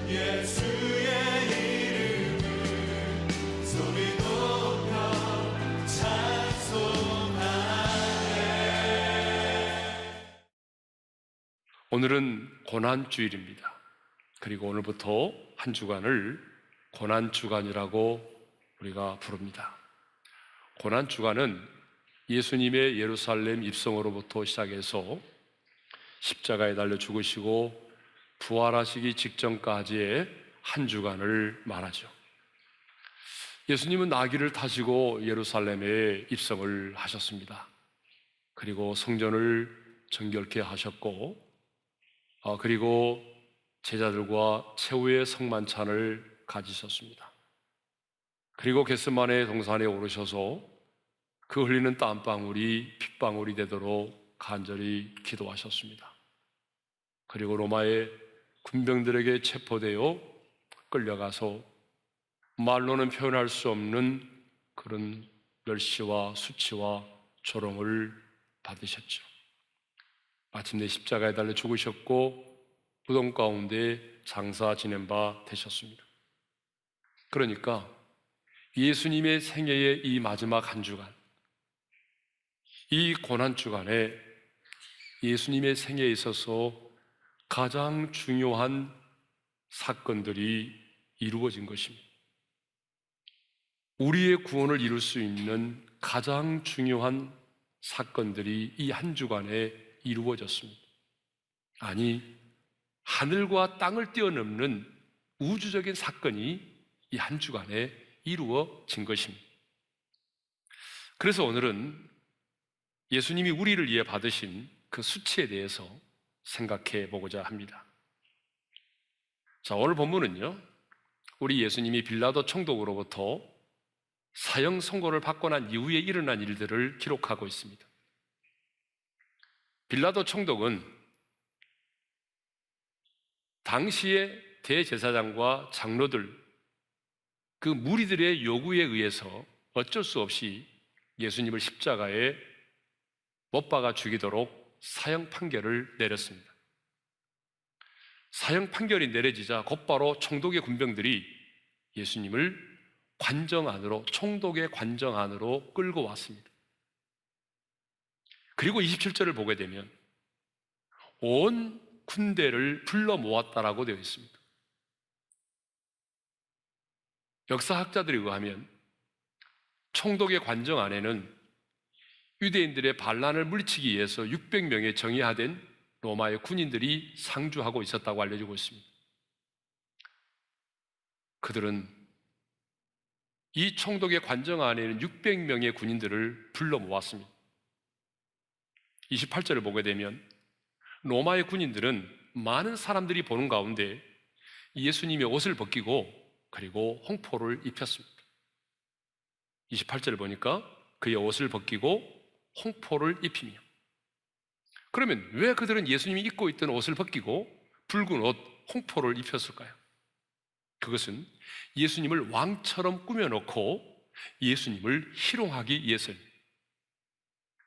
예수의 이름을 소리 높여 찬송하네. 오늘은 고난주일입니다. 그리고 오늘부터 한 주간을 고난주간이라고 우리가 부릅니다. 고난주간은 예수님의 예루살렘 입성으로부터 시작해서 십자가에 달려 죽으시고 부활하시기 직전까지의 한 주간을 말하죠. 예수님은 나귀를 타시고 예루살렘에 입성을 하셨습니다. 그리고 성전을 정결케 하셨고, 그리고 제자들과 최후의 성만찬을 가지셨습니다. 그리고 겟세마네 동산에 오르셔서 그 흘리는 땀방울이 핏방울이 되도록 간절히 기도하셨습니다. 그리고 로마의 군병들에게 체포되어 끌려가서 말로는 표현할 수 없는 그런 멸시와 수치와 조롱을 받으셨죠. 마침내 십자가에 달려 죽으셨고 무덤 가운데 장사 지낸 바 되셨습니다. 그러니까 예수님의 생애의 이 마지막 한 주간, 이 고난주간에 예수님의 생애에 있어서 가장 중요한 사건들이 이루어진 것입니다. 우리의 구원을 이룰 수 있는 가장 중요한 사건들이 이 한 주간에 이루어졌습니다. 아니, 하늘과 땅을 뛰어넘는 우주적인 사건이 이 한 주간에 이루어진 것입니다. 그래서 오늘은 예수님이 우리를 위해 받으신 그 수치에 대해서 생각해 보고자 합니다. 자, 오늘 본문은요, 우리 예수님이 빌라도 총독으로부터 사형 선고를 받고 난 이후에 일어난 일들을 기록하고 있습니다. 빌라도 총독은 당시의 대제사장과 장로들, 그 무리들의 요구에 의해서 어쩔 수 없이 예수님을 십자가에 못 박아 죽이도록 사형 판결을 내렸습니다. 사형 판결이 내려지자 곧바로 총독의 군병들이 예수님을 관정 안으로, 총독의 관정 안으로 끌고 왔습니다. 그리고 27절을 보게 되면 온 군대를 불러 모았다라고 되어 있습니다. 역사학자들에 의하면 총독의 관정 안에는 유대인들의 반란을 물리치기 위해서 600명의 정예화된 로마의 군인들이 상주하고 있었다고 알려지고 있습니다. 그들은 이 총독의 관정 안에는 600명의 군인들을 불러 모았습니다. 28절을 보게 되면 로마의 군인들은 많은 사람들이 보는 가운데 예수님의 옷을 벗기고 그리고 홍포를 입혔습니다. 28절을 보니까 그의 옷을 벗기고 홍포를 입히며, 그러면 왜 그들은 예수님이 입고 있던 옷을 벗기고 붉은 옷, 홍포를 입혔을까요? 그것은 예수님을 왕처럼 꾸며놓고 예수님을 희롱하기 위해서입니다.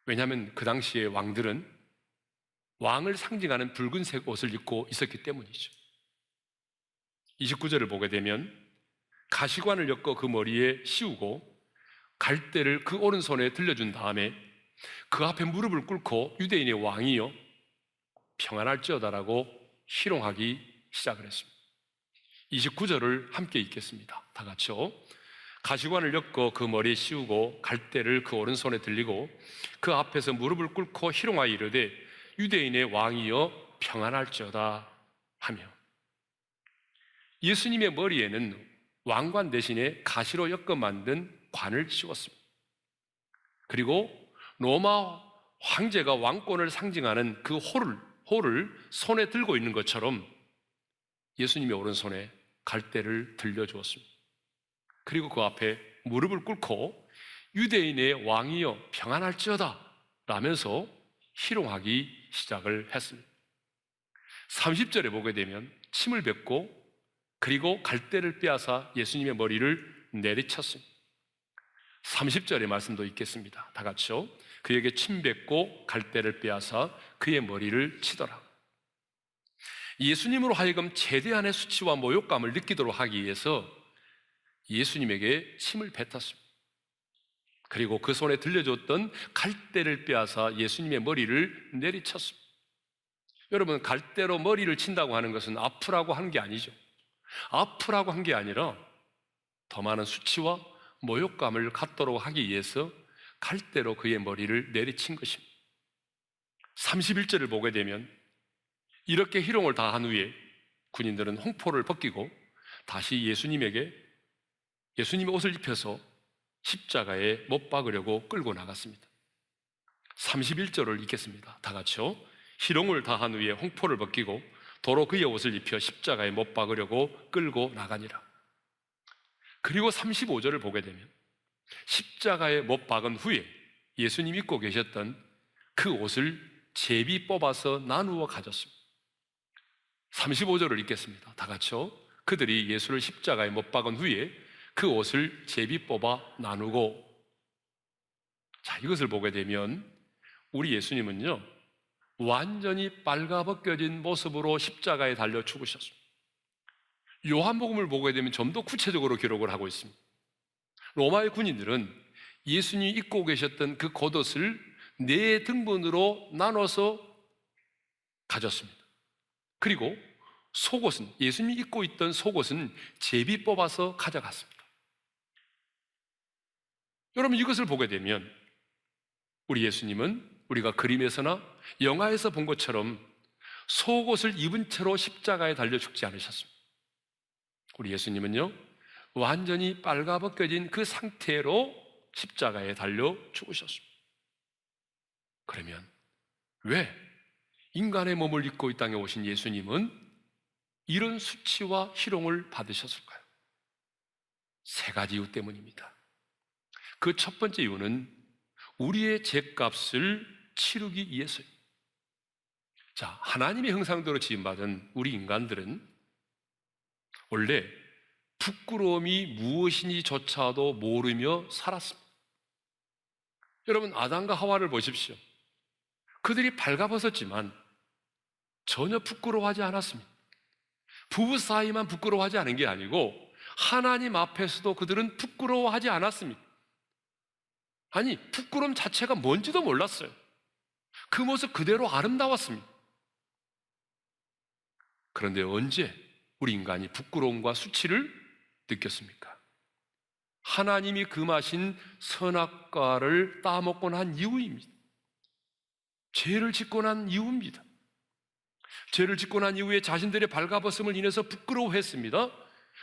왜냐하면 그 당시에 왕들은 왕을 상징하는 붉은색 옷을 입고 있었기 때문이죠. 29절을 보게 되면 가시관을 엮어 그 머리에 씌우고 갈대를 그 오른손에 들려준 다음에 그 앞에 무릎을 꿇고 유대인의 왕이여 평안할지어다라고 희롱하기 시작을 했습니다. 29절을 함께 읽겠습니다. 다 같이요. 가시관을 엮어 그 머리에 씌우고 갈대를 그 오른손에 들리고 그 앞에서 무릎을 꿇고 희롱하여 이르되 유대인의 왕이여 평안할지어다 하며, 예수님의 머리에는 왕관 대신에 가시로 엮어 만든 관을 씌웠습니다. 그리고 로마 황제가 왕권을 상징하는 그 호를 손에 들고 있는 것처럼 예수님의 오른손에 갈대를 들려주었습니다. 그리고 그 앞에 무릎을 꿇고 유대인의 왕이여 평안할지어다 라면서 희롱하기 시작을 했습니다. 30절에 보게 되면 침을 뱉고 그리고 갈대를 빼앗아 예수님의 머리를 내리쳤습니다. 30절의 말씀도 있겠습니다. 다 같이요. 그에게 침 뱉고 갈대를 빼앗아 그의 머리를 치더라. 예수님으로 하여금 최대한의 수치와 모욕감을 느끼도록 하기 위해서 예수님에게 침을 뱉었습니다. 그리고 그 손에 들려줬던 갈대를 빼앗아 예수님의 머리를 내리쳤습니다. 여러분, 갈대로 머리를 친다고 하는 것은 아프라고 하는 게 아니죠. 아프라고 한 게 아니라 더 많은 수치와 모욕감을 갖도록 하기 위해서 갈대로 그의 머리를 내리친 것입니다. 31절을 보게 되면 이렇게 희롱을 다 한 후에 군인들은 홍포를 벗기고 다시 예수님의 옷을 입혀서 십자가에 못 박으려고 끌고 나갔습니다. 31절을 읽겠습니다. 다 같이요. 희롱을 다 한 후에 홍포를 벗기고 도로 그의 옷을 입혀 십자가에 못 박으려고 끌고 나가니라. 그리고 35절을 보게 되면 십자가에 못 박은 후에 예수님 입고 계셨던 그 옷을 제비 뽑아서 나누어 가졌습니다. 35절을 읽겠습니다. 다 같이요. 그들이 예수를 십자가에 못 박은 후에 그 옷을 제비 뽑아 나누고. 자, 이것을 보게 되면 우리 예수님은요, 완전히 빨가벗겨진 모습으로 십자가에 달려 죽으셨습니다. 요한복음을 보게 되면 좀 더 구체적으로 기록을 하고 있습니다. 로마의 군인들은 예수님이 입고 계셨던 그 겉옷을 4등분으로 나눠서 가졌습니다. 그리고 속옷은, 예수님이 입고 있던 속옷은 제비 뽑아서 가져갔습니다. 여러분, 이것을 보게 되면 우리 예수님은 우리가 그림에서나 영화에서 본 것처럼 속옷을 입은 채로 십자가에 달려 죽지 않으셨습니다. 우리 예수님은요, 완전히 빨가벗겨진 그 상태로 십자가에 달려 죽으셨습니다. 그러면 왜 인간의 몸을 입고 이 땅에 오신 예수님은 이런 수치와 희롱을 받으셨을까요? 3가지 이유 때문입니다. 그 첫 번째 이유는 우리의 죄값을 치르기 위해서입니다. 자, 하나님의 형상대로 지음받은 우리 인간들은 원래 부끄러움이 무엇인지조차도 모르며 살았습니다. 여러분, 아담과 하와를 보십시오. 그들이 발가벗었지만 전혀 부끄러워하지 않았습니다. 부부 사이만 부끄러워하지 않은 게 아니고 하나님 앞에서도 그들은 부끄러워하지 않았습니다. 아니, 부끄러움 자체가 뭔지도 몰랐어요. 그 모습 그대로 아름다웠습니다. 그런데 언제 우리 인간이 부끄러움과 수치를 느꼈습니까? 하나님이 금하신 선악과를 따먹고 난 이후입니다. 죄를 짓고 난 이후입니다. 죄를 짓고 난 이후에 자신들의 발가벗음을 인해서 부끄러워했습니다.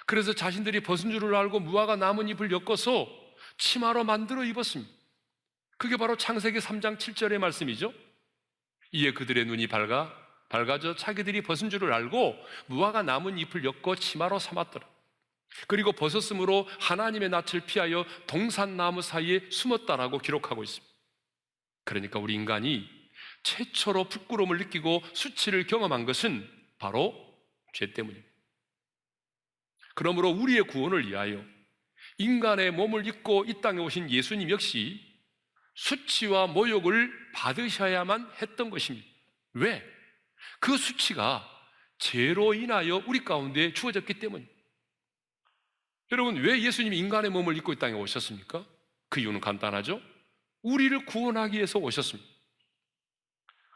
그래서 자신들이 벗은 줄을 알고 무화과 나뭇잎을 엮어서 치마로 만들어 입었습니다. 그게 바로 창세기 3장 7절의 말씀이죠. 이에 그들의 눈이 밝아져 자기들이 벗은 줄을 알고 무화과 나뭇잎을 엮어 치마로 삼았더라. 그리고 벗었으므로 하나님의 낯을 피하여 동산나무 사이에 숨었다라고 기록하고 있습니다. 그러니까 우리 인간이 최초로 부끄러움을 느끼고 수치를 경험한 것은 바로 죄 때문입니다. 그러므로 우리의 구원을 위하여 인간의 몸을 입고 이 땅에 오신 예수님 역시 수치와 모욕을 받으셔야만 했던 것입니다. 왜? 그 수치가 죄로 인하여 우리 가운데 주어졌기 때문입니다. 여러분, 왜 예수님이 인간의 몸을 입고 이 땅에 오셨습니까? 그 이유는 간단하죠. 우리를 구원하기 위해서 오셨습니다.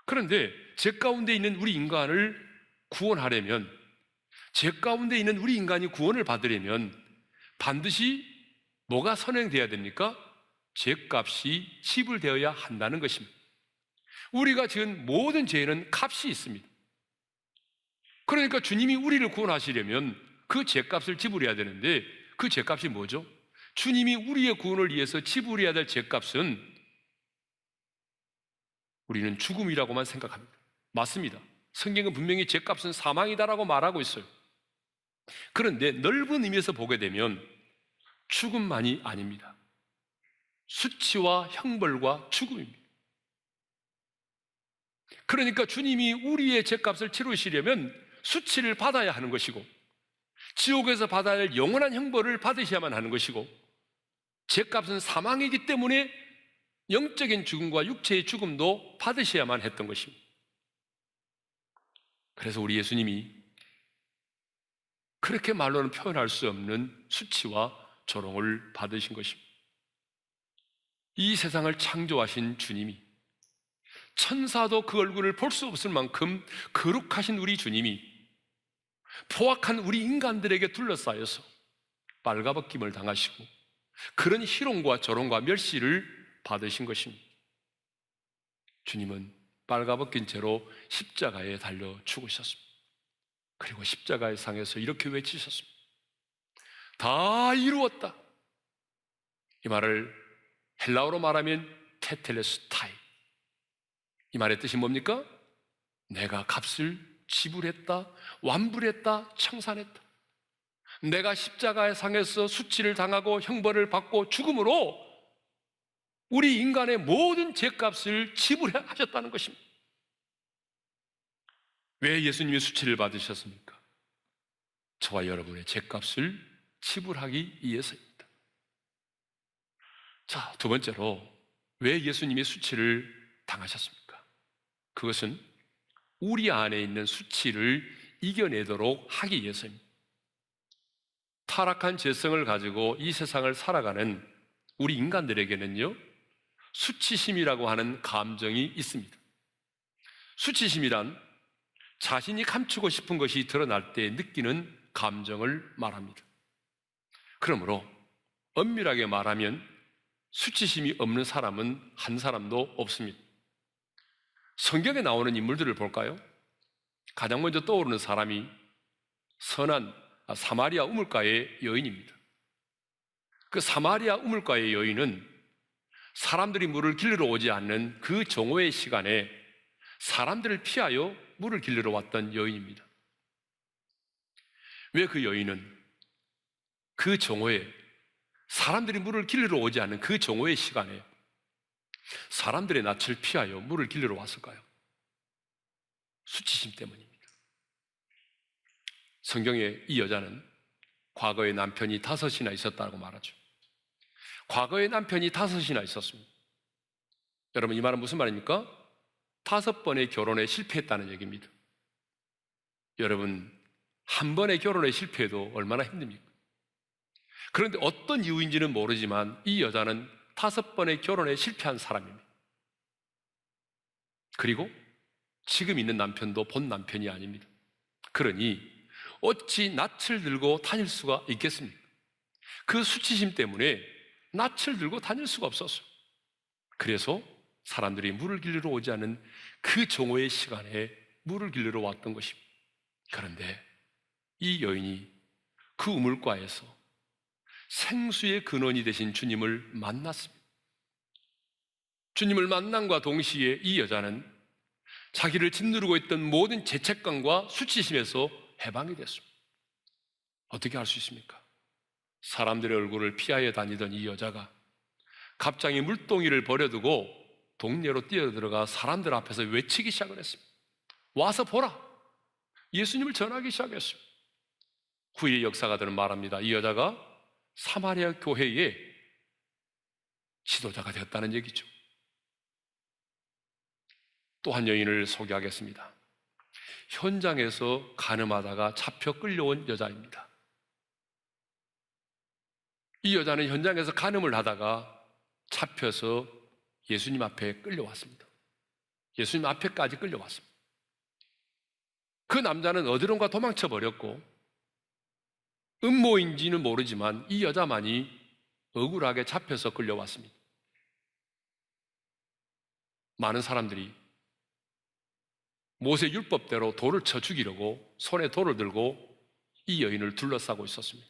그런데 죄 가운데 있는 우리 인간을 구원하려면, 죄 가운데 있는 우리 인간이 구원을 받으려면 반드시 뭐가 선행되어야 됩니까? 죄값이 지불되어야 한다는 것입니다. 우리가 지은 모든 죄에는 값이 있습니다. 그러니까 주님이 우리를 구원하시려면 그 죄값을 지불해야 되는데, 그 죄값이 뭐죠? 주님이 우리의 구원을 위해서 지불해야 될 죄값은 우리는 죽음이라고만 생각합니다. 맞습니다. 성경은 분명히 죄값은 사망이다라고 말하고 있어요. 그런데 넓은 의미에서 보게 되면 죽음만이 아닙니다. 수치와 형벌과 죽음입니다. 그러니까 주님이 우리의 죄값을 치르시려면 수치를 받아야 하는 것이고, 지옥에서 받아야 할 영원한 형벌을 받으셔야만 하는 것이고, 죄값은 사망이기 때문에 영적인 죽음과 육체의 죽음도 받으셔야만 했던 것입니다. 그래서 우리 예수님이 그렇게 말로는 표현할 수 없는 수치와 조롱을 받으신 것입니다. 이 세상을 창조하신 주님이, 천사도 그 얼굴을 볼 수 없을 만큼 거룩하신 우리 주님이 포악한 우리 인간들에게 둘러싸여서 빨가벗김을 당하시고 그런 희롱과 조롱과 멸시를 받으신 것입니다. 주님은 빨가벗긴 채로 십자가에 달려 죽으셨습니다. 그리고 십자가의 상에서 이렇게 외치셨습니다. 다 이루었다. 이 말을 헬라어로 말하면 테텔레스타이. 이 말의 뜻이 뭡니까? 내가 값을 지불했다, 완불했다, 청산했다. 내가 십자가의 상에서 수치를 당하고 형벌을 받고 죽음으로 우리 인간의 모든 죄값을 지불하셨다는 것입니다. 왜 예수님이 수치를 받으셨습니까? 저와 여러분의 죄값을 지불하기 위해서입니다. 자, 두 번째로 왜 예수님이 수치를 당하셨습니까? 그것은 우리 안에 있는 수치를 이겨내도록 하기 위해서입니다. 타락한 죄성을 가지고 이 세상을 살아가는 우리 인간들에게는요, 수치심이라고 하는 감정이 있습니다. 수치심이란 자신이 감추고 싶은 것이 드러날 때 느끼는 감정을 말합니다. 그러므로 엄밀하게 말하면 수치심이 없는 사람은 한 사람도 없습니다. 성경에 나오는 인물들을 볼까요? 가장 먼저 떠오르는 사람이 선한 사마리아 우물가의 여인입니다. 그 사마리아 우물가의 여인은 사람들이 물을 길르러 오지 않는 그 정오의 시간에 사람들을 피하여 물을 길르러 왔던 여인입니다. 왜 그 여인은 그 정오에, 사람들이 물을 길르러 오지 않는 그 정오의 시간에 사람들의 낯을 피하여 물을 길르러 왔을까요? 수치심 때문입니다. 성경에 이 여자는 과거에 남편이 5이나 있었다고 말하죠. 과거에 남편이 5이나 있었습니다. 여러분, 이 말은 무슨 말입니까? 5번의 결혼에 실패했다는 얘기입니다. 여러분, 한 번의 결혼에 실패해도 얼마나 힘듭니까? 그런데 어떤 이유인지는 모르지만 이 여자는 5번의 결혼에 실패한 사람입니다. 그리고 지금 있는 남편도 본 남편이 아닙니다. 그러니 어찌 낯을 들고 다닐 수가 있겠습니까? 그 수치심 때문에 낯을 들고 다닐 수가 없었어요. 그래서 사람들이 물을 길르러 오지 않은 그 정오의 시간에 물을 길르러 왔던 것입니다. 그런데 이 여인이 그 우물가에서 생수의 근원이 되신 주님을 만났습니다. 주님을 만남과 동시에 이 여자는 자기를 짓누르고 있던 모든 죄책감과 수치심에서 해방이 됐습니다. 어떻게 할 수 있습니까? 사람들의 얼굴을 피하여 다니던 이 여자가 갑자기 물동이를 버려두고 동네로 뛰어들어가 사람들 앞에서 외치기 시작을 했습니다. 와서 보라! 예수님을 전하기 시작했습니다. 후일의 역사가들은 말합니다. 이 여자가 사마리아 교회의 지도자가 되었다는 얘기죠. 또 한 여인을 소개하겠습니다. 현장에서 간음하다가 잡혀 끌려온 여자입니다. 이 여자는 현장에서 간음을 하다가 잡혀서 예수님 앞에 끌려왔습니다. 예수님 앞에까지 끌려왔습니다. 그 남자는 어디론가 도망쳐 버렸고 음모인지는 모르지만 이 여자만이 억울하게 잡혀서 끌려왔습니다. 많은 사람들이 모세 율법대로 돌을 쳐 죽이려고 손에 돌을 들고 이 여인을 둘러싸고 있었습니다.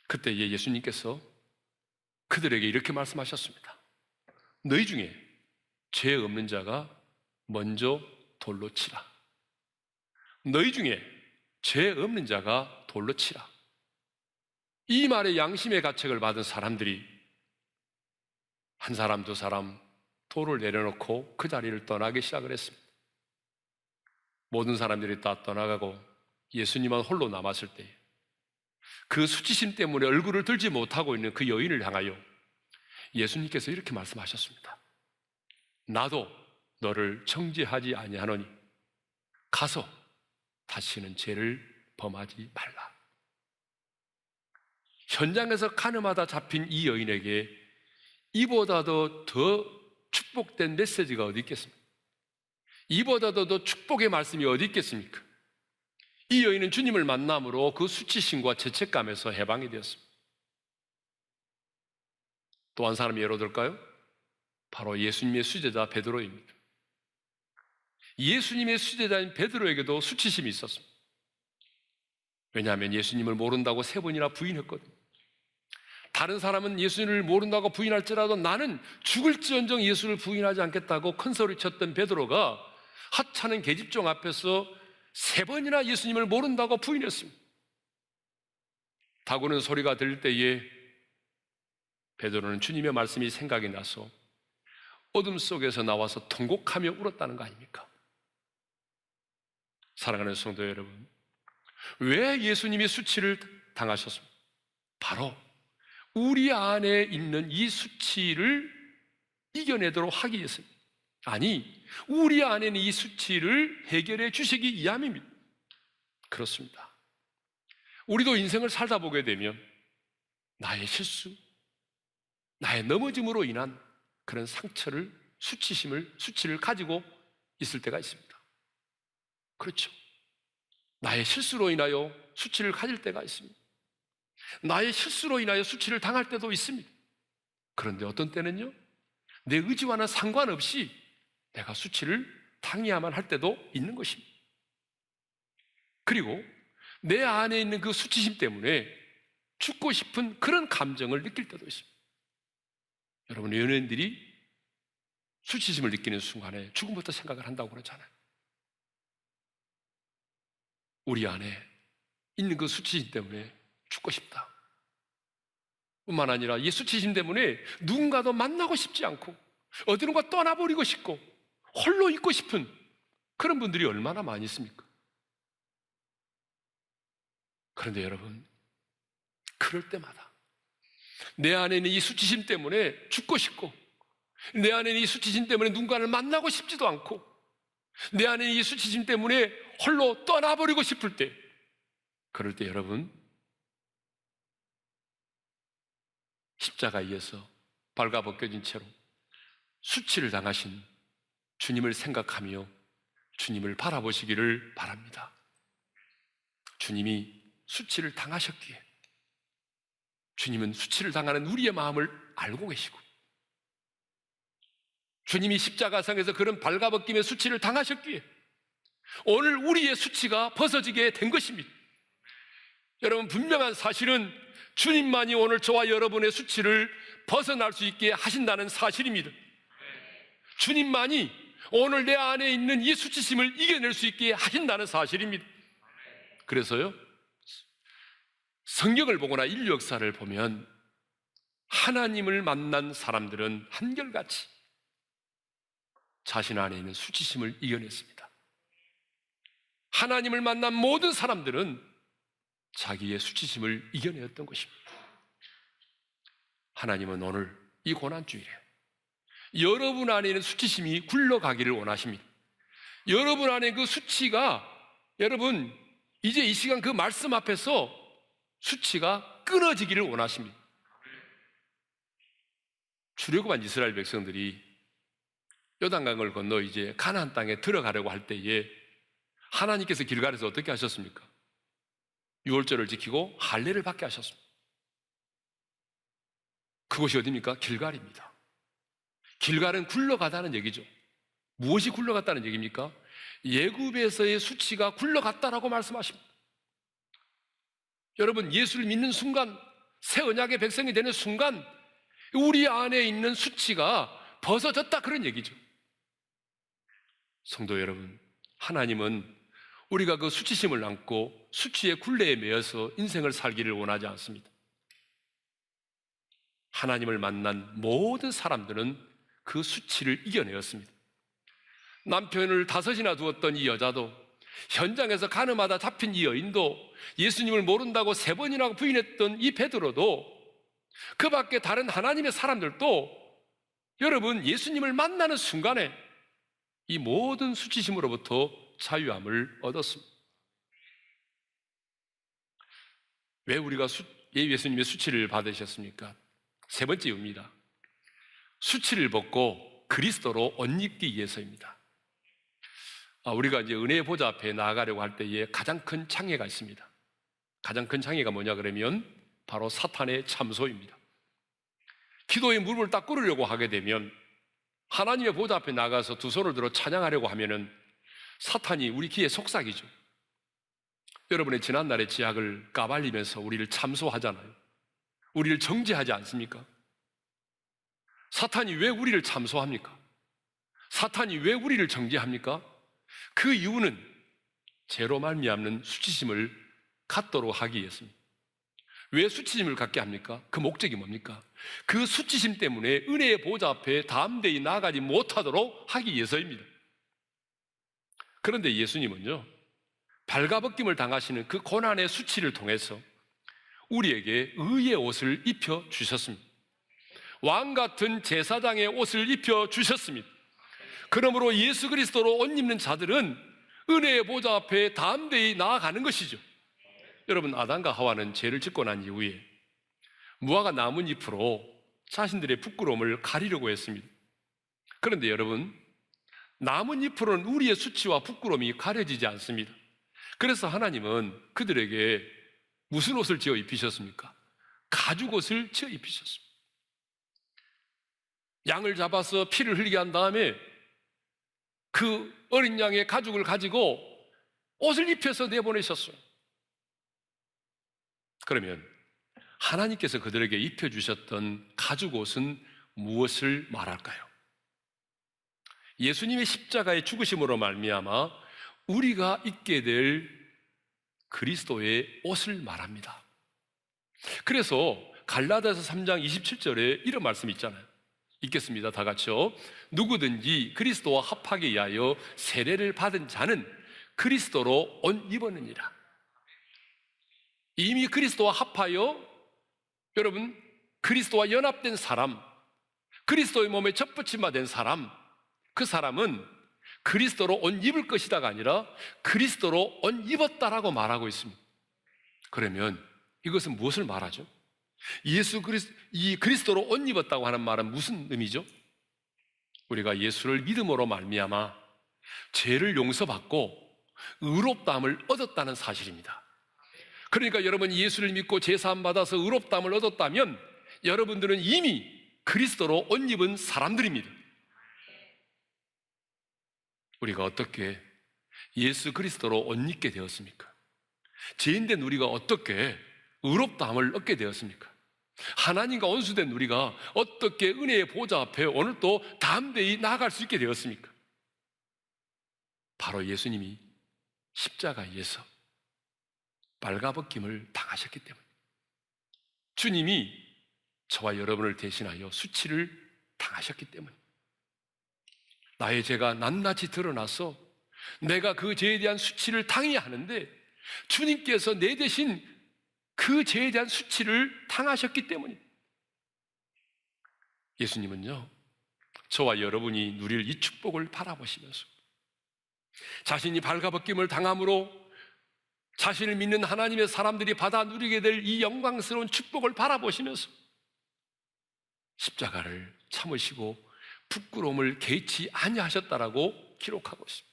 그때 예수님께서 그들에게 이렇게 말씀하셨습니다. 너희 중에 죄 없는 자가 먼저 돌로 치라. 너희 중에 죄 없는 자가 돌로 치라. 이 말에 양심의 가책을 받은 사람들이 한 사람, 두 사람 돌을 내려놓고 그 자리를 떠나기 시작을 했습니다. 모든 사람들이 다 떠나가고 예수님만 홀로 남았을 때 그 수치심 때문에 얼굴을 들지 못하고 있는 그 여인을 향하여 예수님께서 이렇게 말씀하셨습니다. 나도 너를 정죄하지 아니하노니 가서 다시는 죄를 범하지 말라. 현장에서 가늠하다 잡힌 이 여인에게 이보다도 더 축복된 메시지가 어디 있겠습니까? 이보다도 더 축복의 말씀이 어디 있겠습니까? 이 여인은 주님을 만남으로 그 수치심과 죄책감에서 해방이 되었습니다. 또 한 사람이 예로 들까요? 바로 예수님의 수제자 베드로입니다. 예수님의 수제자인 베드로에게도 수치심이 있었습니다. 왜냐하면 예수님을 모른다고 3번이나 부인했거든요. 다른 사람은 예수님을 모른다고 부인할지라도 나는 죽을지언정 예수를 부인하지 않겠다고 큰 소리 쳤던 베드로가 하찮은 계집종 앞에서 3번이나 예수님을 모른다고 부인했습니다. 다구는 소리가 들릴 때에 베드로는 주님의 말씀이 생각이 나서 어둠 속에서 나와서 통곡하며 울었다는 거 아닙니까? 사랑하는 성도 여러분, 왜 예수님이 수치를 당하셨습니까? 바로 우리 안에 있는 이 수치를 이겨내도록 하기 위해서입니다. 아니, 우리 안에 있는 이 수치를 해결해 주시기 위함입니다. 그렇습니다. 우리도 인생을 살다 보게 되면 나의 실수, 나의 넘어짐으로 인한 그런 상처를, 수치를 가지고 있을 때가 있습니다. 그렇죠. 나의 실수로 인하여 수치를 가질 때가 있습니다. 나의 실수로 인하여 수치를 당할 때도 있습니다. 그런데 어떤 때는요, 내 의지와는 상관없이 내가 수치를 당해야만 할 때도 있는 것입니다. 그리고 내 안에 있는 그 수치심 때문에 죽고 싶은 그런 감정을 느낄 때도 있습니다. 여러분, 연예인들이 수치심을 느끼는 순간에 죽음부터 생각을 한다고 그러잖아요. 우리 안에 있는 그 수치심 때문에 죽고 싶다. 뿐만 아니라 이 수치심 때문에 누군가도 만나고 싶지 않고 어디론가 떠나버리고 싶고 홀로 있고 싶은 그런 분들이 얼마나 많이 있습니까? 그런데 여러분, 그럴 때마다 내 안에 있는 이 수치심 때문에 죽고 싶고, 내 안에 있는 이 수치심 때문에 누군가를 만나고 싶지도 않고, 내 안에 있는 이 수치심 때문에 홀로 떠나버리고 싶을 때, 그럴 때 여러분, 십자가에서 발가벗겨진 채로 수치를 당하신 주님을 생각하며 주님을 바라보시기를 바랍니다. 주님이 수치를 당하셨기에 주님은 수치를 당하는 우리의 마음을 알고 계시고, 주님이 십자가상에서 그런 발가벗김의 수치를 당하셨기에 오늘 우리의 수치가 벗어지게 된 것입니다. 여러분, 분명한 사실은 주님만이 오늘 저와 여러분의 수치를 벗어날 수 있게 하신다는 사실입니다. 주님만이 오늘 내 안에 있는 이 수치심을 이겨낼 수 있게 하신다는 사실입니다. 그래서요, 성경을 보거나 인류 역사를 보면 하나님을 만난 사람들은 한결같이 자신 안에 있는 수치심을 이겨냈습니다. 하나님을 만난 모든 사람들은 자기의 수치심을 이겨내었던 것입니다. 하나님은 오늘 이 고난주일에 여러분 안에 있는 수치심이 굴러가기를 원하십니다. 여러분 안에 그 수치가, 여러분 이제 이 시간 그 말씀 앞에서 수치가 끊어지기를 원하십니다. 출애굽한 이스라엘 백성들이 요단강을 건너 이제 가나안 땅에 들어가려고 할 때에 하나님께서 길갈에서 어떻게 하셨습니까? 유월절을 지키고 할례를 받게 하셨습니다. 그곳이 어디입니까? 길갈입니다. 길갈은 굴러가다는 얘기죠. 무엇이 굴러갔다는 얘기입니까? 애굽에서의 수치가 굴러갔다라고 말씀하십니다. 여러분, 예수를 믿는 순간, 새 언약의 백성이 되는 순간 우리 안에 있는 수치가 벗어졌다, 그런 얘기죠. 성도 여러분, 하나님은 우리가 그 수치심을 안고 수치의 굴레에 매여서 인생을 살기를 원하지 않습니다. 하나님을 만난 모든 사람들은 그 수치를 이겨내었습니다. 남편을 5이나 두었던 이 여자도, 현장에서 가늠하다 잡힌 이 여인도, 예수님을 모른다고 3번이나 부인했던 이 베드로도, 그 밖에 다른 하나님의 사람들도 여러분, 예수님을 만나는 순간에 이 모든 수치심으로부터 자유함을 얻었습니다. 왜 우리가 예수님의 수치를 받으셨습니까? 세 번째 이유입니다. 수치를 벗고 그리스도로 옷 입기 위해서입니다. 우리가 이제 은혜의 보좌 앞에 나아가려고 할 때에 가장 큰 장애가 있습니다. 가장 큰 장애가 뭐냐 그러면 바로 사탄의 참소입니다. 기도의 무릎을 딱 꿇으려고 하게 되면, 하나님의 보좌 앞에 나가서 두 손을 들어 찬양하려고 하면은 사탄이 우리 귀에 속삭이죠. 여러분의 지난날의 지약을 까발리면서 우리를 참소하잖아요. 우리를 정죄하지 않습니까? 사탄이 왜 우리를 참소합니까? 사탄이 왜 우리를 정죄합니까? 그 이유는 죄로 말미암는 수치심을 갖도록 하기 위해서입니다. 왜 수치심을 갖게 합니까? 그 목적이 뭡니까? 그 수치심 때문에 은혜의 보좌 앞에 담대히 나아가지 못하도록 하기 위해서입니다. 그런데 예수님은요, 발가벗김을 당하시는 그 고난의 수치를 통해서 우리에게 의의 옷을 입혀 주셨습니다. 왕 같은 제사장의 옷을 입혀 주셨습니다. 그러므로 예수 그리스도로 옷 입는 자들은 은혜의 보좌 앞에 담대히 나아가는 것이죠. 여러분, 아담과 하와는 죄를 짓고 난 이후에 무화과 나뭇잎으로 자신들의 부끄러움을 가리려고 했습니다. 그런데 여러분, 나뭇잎으로는 우리의 수치와 부끄러움이 가려지지 않습니다. 그래서 하나님은 그들에게 무슨 옷을 지어 입히셨습니까? 가죽 옷을 지어 입히셨습니다. 양을 잡아서 피를 흘리게 한 다음에 그 어린 양의 가죽을 가지고 옷을 입혀서 내보내셨어요. 그러면 하나님께서 그들에게 입혀주셨던 가죽 옷은 무엇을 말할까요? 예수님의 십자가의 죽으심으로 말미암아 우리가 입게 될 그리스도의 옷을 말합니다. 그래서 갈라디아서 3장 27절에 이런 말씀이 있잖아요. 읽겠습니다. 다 같이요. 누구든지 그리스도와 합하게 위하여 세례를 받은 자는 그리스도로 옷 입었느니라. 이미 그리스도와 합하여, 여러분, 그리스도와 연합된 사람, 그리스도의 몸에 접붙임받은 사람, 그 사람은 그리스도로 옷 입을 것이다가 아니라 그리스도로 옷 입었다라고 말하고 있습니다. 그러면 이것은 무엇을 말하죠? 이 그리스도로 옷 입었다고 하는 말은 무슨 의미죠? 우리가 예수를 믿음으로 말미암아 죄를 용서받고 의롭다함을 얻었다는 사실입니다. 그러니까 여러분, 예수를 믿고 제사함 받아서 의롭다함을 얻었다면 여러분들은 이미 그리스도로 옷 입은 사람들입니다. 우리가 어떻게 예수 그리스도로 옷 입게 되었습니까? 죄인된 우리가 어떻게 의롭다함을 얻게 되었습니까? 하나님과 원수된 우리가 어떻게 은혜의 보좌 앞에 오늘 또 담대히 나아갈 수 있게 되었습니까? 바로 예수님이 십자가에서 발가벗김을 당하셨기 때문에, 주님이 저와 여러분을 대신하여 수치를 당하셨기 때문에, 나의 죄가 낱낱이 드러나서 내가 그 죄에 대한 수치를 당해야 하는데 주님께서 내 대신 그 죄에 대한 수치를 당하셨기 때문에, 예수님은요, 저와 여러분이 누릴 이 축복을 바라보시면서 자신이 발가벗김을 당함으로 자신을 믿는 하나님의 사람들이 받아 누리게 될 이 영광스러운 축복을 바라보시면서 십자가를 참으시고 부끄러움을 개의치 아니하셨다라고 기록하고 있습니다.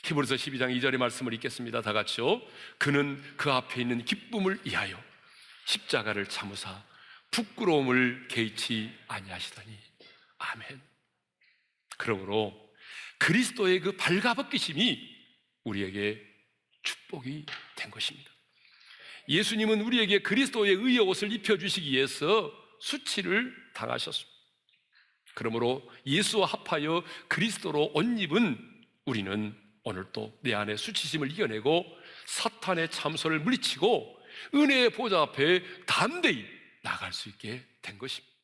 히브리서 12장 2절의 말씀을 읽겠습니다. 다 같이요. 그는 그 앞에 있는 기쁨을 위하여 십자가를 참으사 부끄러움을 개의치 아니하시더니. 아멘. 그러므로 그리스도의 그 발가벗기심이 우리에게 축복이 된 것입니다. 예수님은 우리에게 그리스도의 의의 옷을 입혀주시기 위해서 수치를 당하셨습니다. 그러므로 예수와 합하여 그리스도로 옷 입은 우리는 오늘 또 내 안에 수치심을 이겨내고 사탄의 참소를 물리치고 은혜의 보좌 앞에 담대히 나갈 수 있게 된 것입니다.